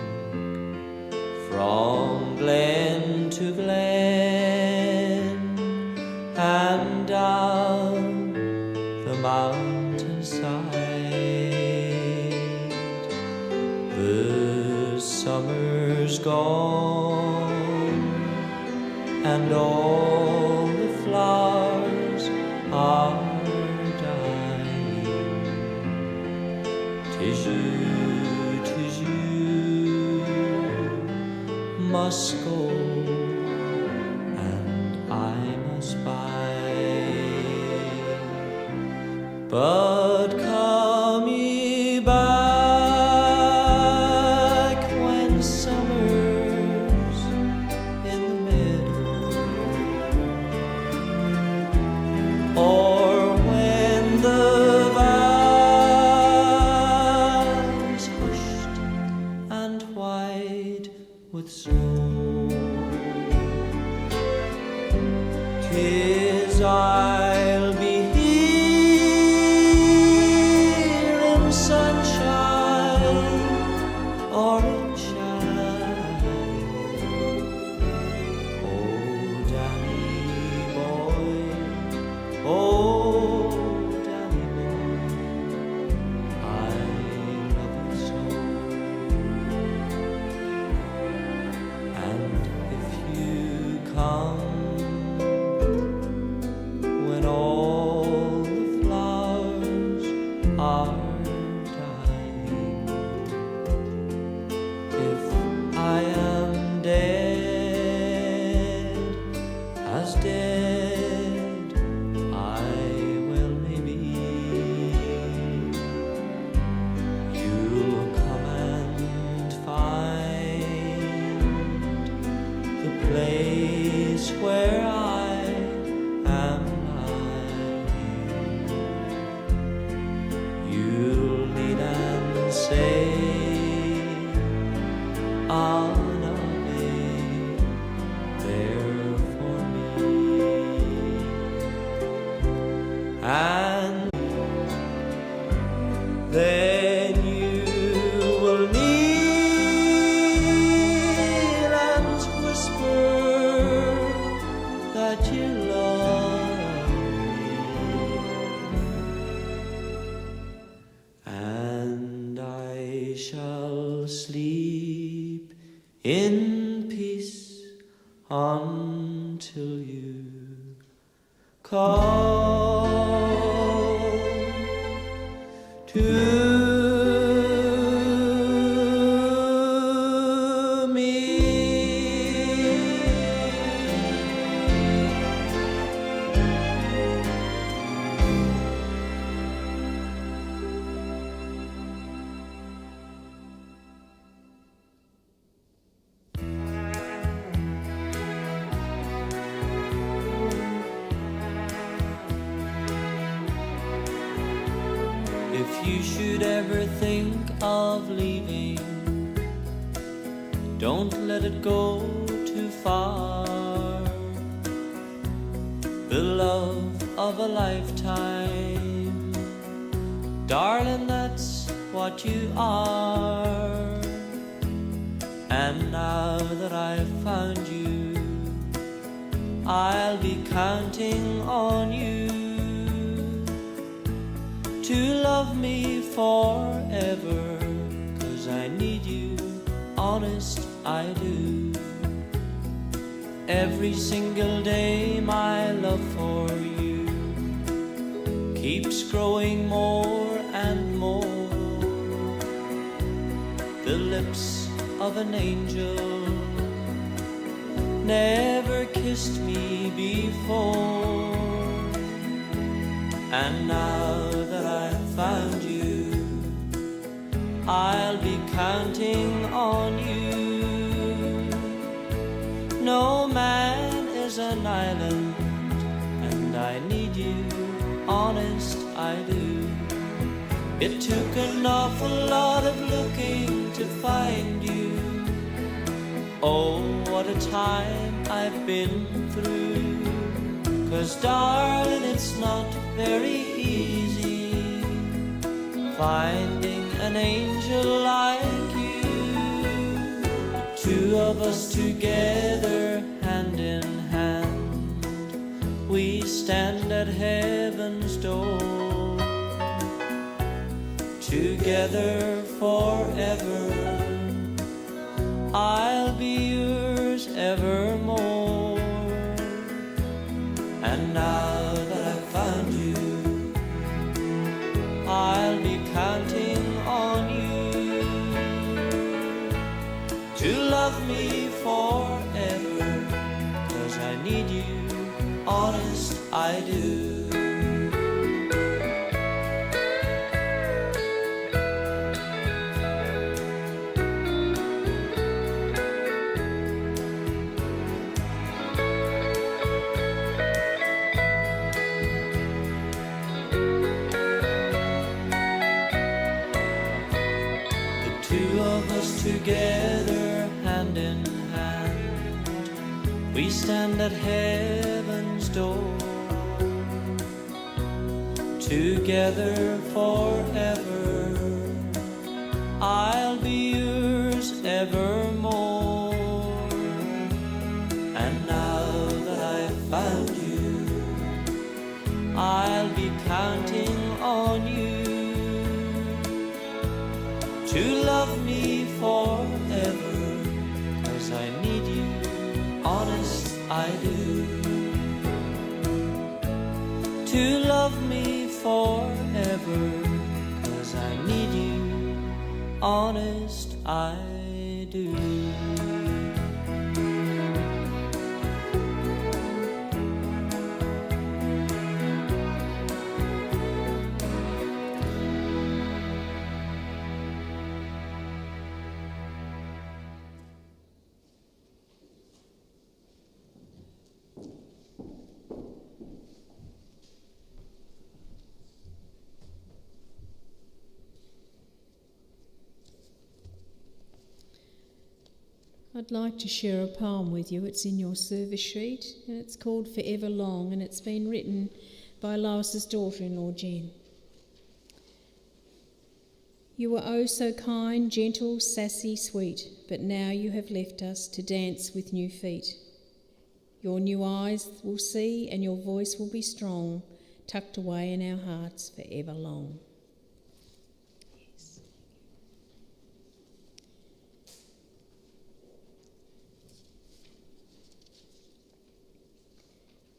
from glen to glen and down the mountainside. The summer's gone and all the flowers are dying. 'Tis you must go and I must bide. But come ye back when summer's in the meadow, or when the vale's hushed and white with snow. 'Tis I'll be here in sunshine or in shine. Oh, Danny boy, oh, Danny boy, I love you so. And if you come when all the flowers are dying, if I am dead, as dead I will maybe, you'll come and find the place where I am lying. You'll lean and say, Anna, there for me. And then you will kneel and whisper that you love me, and I shall sleep in peace until you come to me. If you should ever think of leaving, don't let it go too far. The love of a lifetime, darling, that's what you are. And now that I've found you, I'll be counting on you to love me forever, 'cause I need you, honest I do. Every single day my love for you keeps growing more and more. The lips of an angel never kissed me before. And now that I've found you, I'll be counting on you. No man is an island, and I need you, honest I do. It took an awful lot of looking to find you. Oh, what a time I've been through. 'Cause darling, it's not very easy finding an angel like you. Two of us together, hand in hand, we stand at heaven's door. Together forever, I'll be yours evermore. And now that I've found you, I'll be counting on you to love me forever, 'cause I need you, honest I do. Together, hand in hand, we stand at heaven's door. Together forever, I'll be yours evermore. And now that I've found you, I'll be counting on you to love me forever, 'cause I need you, honest I do. To love me forever, 'cause I need you, honest I do. I'd like to share a poem with you. It's in your service sheet, and it's called Forever Long, and it's been written by Lois's daughter-in-law, Jen. You were oh so kind, gentle, sassy, sweet, but now you have left us to dance with new feet. Your new eyes will see, and your voice will be strong, tucked away in our hearts forever long.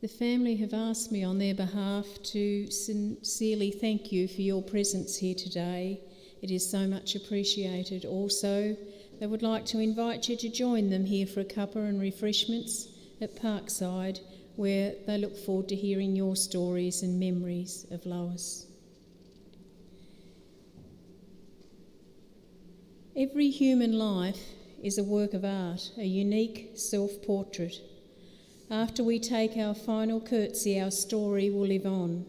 The family have asked me on their behalf to sincerely thank you for your presence here today. It is so much appreciated. Also, they would like to invite you to join them here for a cuppa and refreshments at Parkside, where they look forward to hearing your stories and memories of Lois. Every human life is a work of art, a unique self-portrait. After we take our final curtsy, our story will live on.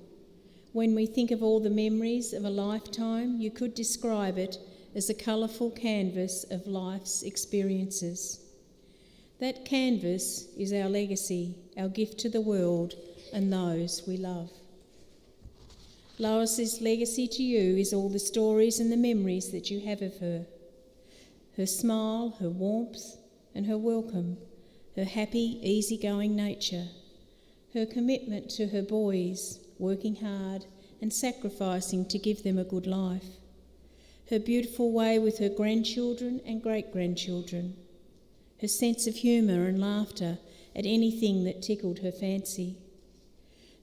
When we think of all the memories of a lifetime, you could describe it as a colourful canvas of life's experiences. That canvas is our legacy, our gift to the world and those we love. Lois's legacy to you is all the stories and the memories that you have of her. Her smile, her warmth and her welcome, her happy, easygoing nature, her commitment to her boys, working hard and sacrificing to give them a good life, her beautiful way with her grandchildren and great-grandchildren, her sense of humour and laughter at anything that tickled her fancy,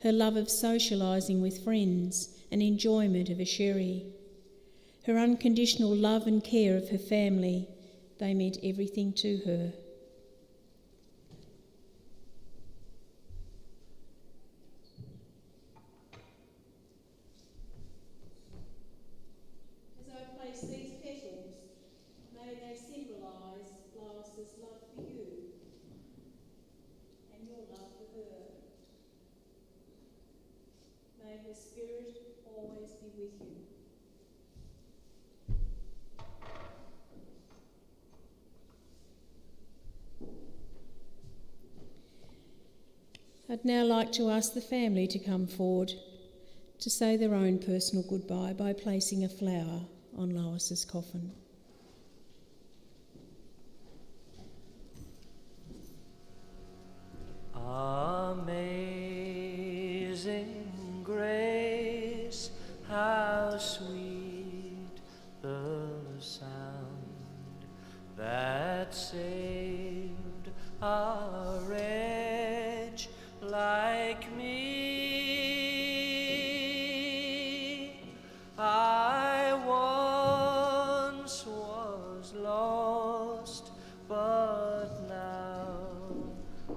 her love of socialising with friends and enjoyment of a sherry, her unconditional love and care of her family. They meant everything to her. Lois' love for you and your love for her. May her spirit always be with you. I'd now like to ask the family to come forward to say their own personal goodbye by placing a flower on Lois's coffin. Amazing grace, how sweet the sound that saved a wretch like me. I once was lost, but now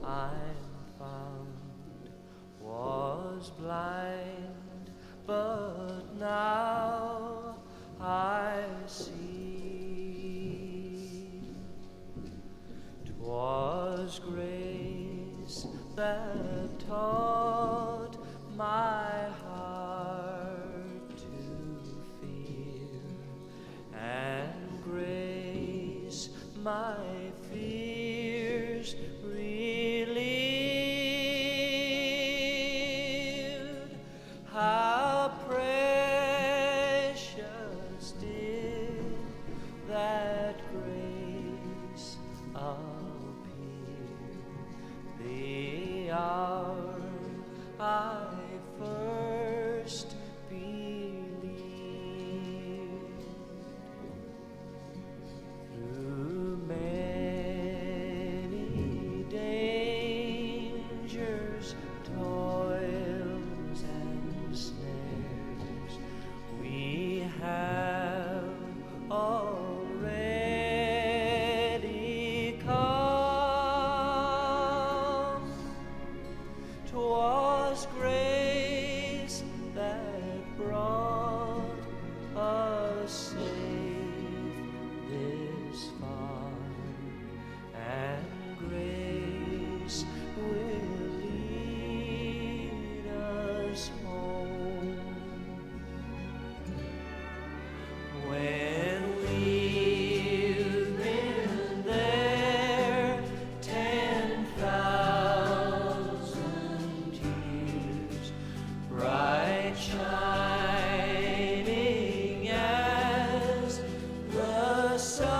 I'm found. Was blind, but now I see. 'Twas grace that taught my heart to fear, and grace my fears relieved. How precious did that grace appear the hour I first believed. Through many dangers, toils and snares, we have already come. 'Twas grace that brought us safe this far, and grace will lead us home. When we've been there 10,000 years, bright shining as the sun,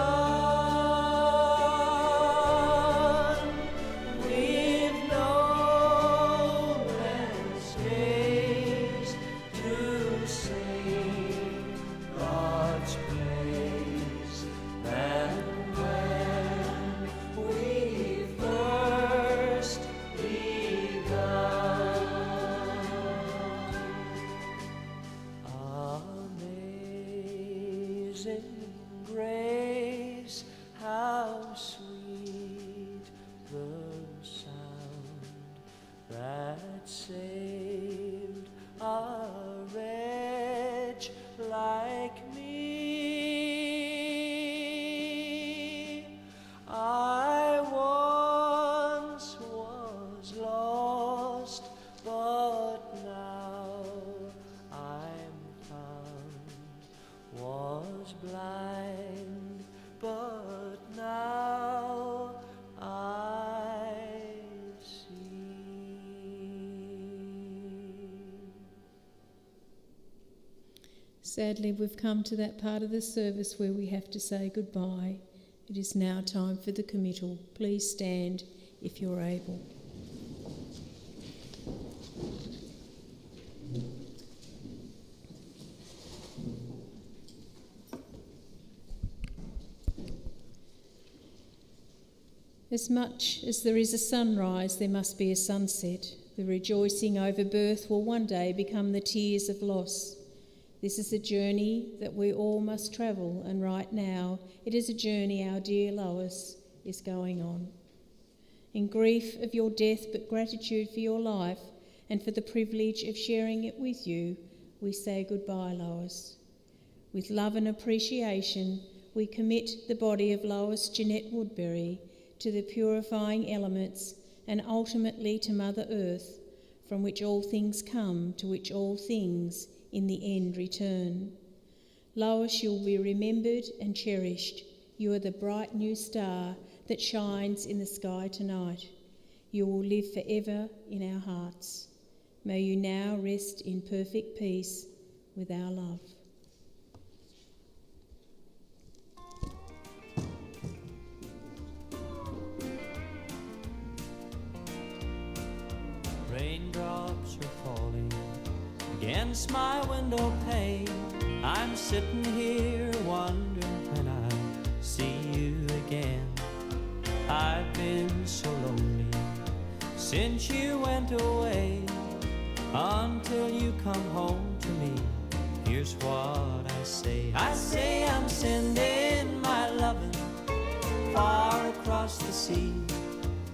we've no less days to sing God's praise than when we first begun. Amazing grace, how sweet the sound that saved a wretch like me. I once was lost, but now I'm found. Was blind, but now I see. Sadly, we've come to that part of the service where we have to say goodbye. It is now time for the committal. Please stand if you're able. As much as there is a sunrise, there must be a sunset. The rejoicing over birth will one day become the tears of loss. This is a journey that we all must travel, and right now it is a journey our dear Lois is going on. In grief of your death, but gratitude for your life and for the privilege of sharing it with you, we say goodbye, Lois. With love and appreciation, we commit the body of Lois Jeanette Woodberry to the purifying elements, and ultimately to Mother Earth, from which all things come, to which all things in the end return. Lois, you'll be remembered and cherished. You are the bright new star that shines in the sky tonight. You will live forever in our hearts. May you now rest in perfect peace with our love. Raindrops are falling against my window pane. I'm sitting here wondering when I'll see you again. I've been so lonely since you went away. Until you come home to me, here's what I say. I say I'm sending my loving far across the sea.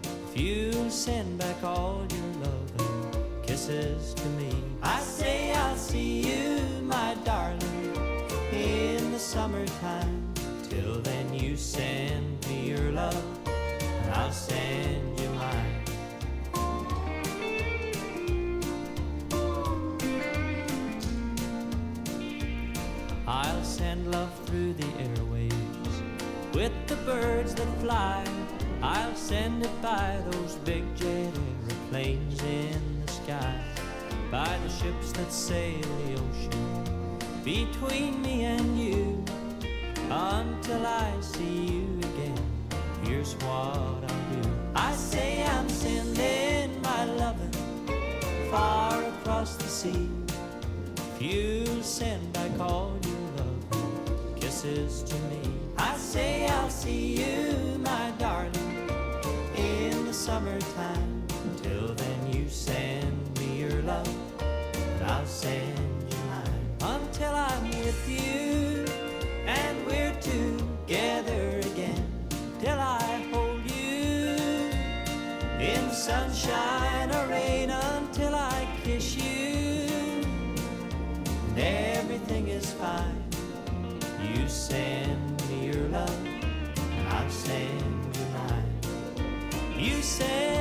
If you send back all your loving kisses to me, I say I'll see you, my darling, in the summertime. Till then you send me your love, and I'll send you mine. I'll send love through the airwaves with the birds that fly. I'll send it by those big jet aeroplanes in the sky, by the ships that sail the ocean between me and you. Until I see you again, here's what I'll do. I say I'm sending my loving far across the sea. If you send back all your love kisses to me, I say I'll see you, my darling, in the summertime. Till then you send me your love, and I'll send you mine. Until I'm with you and we're together again. Till I hold you in sunshine or rain. Until I kiss you and everything is fine. You send me your love, and I'll send you mine. You send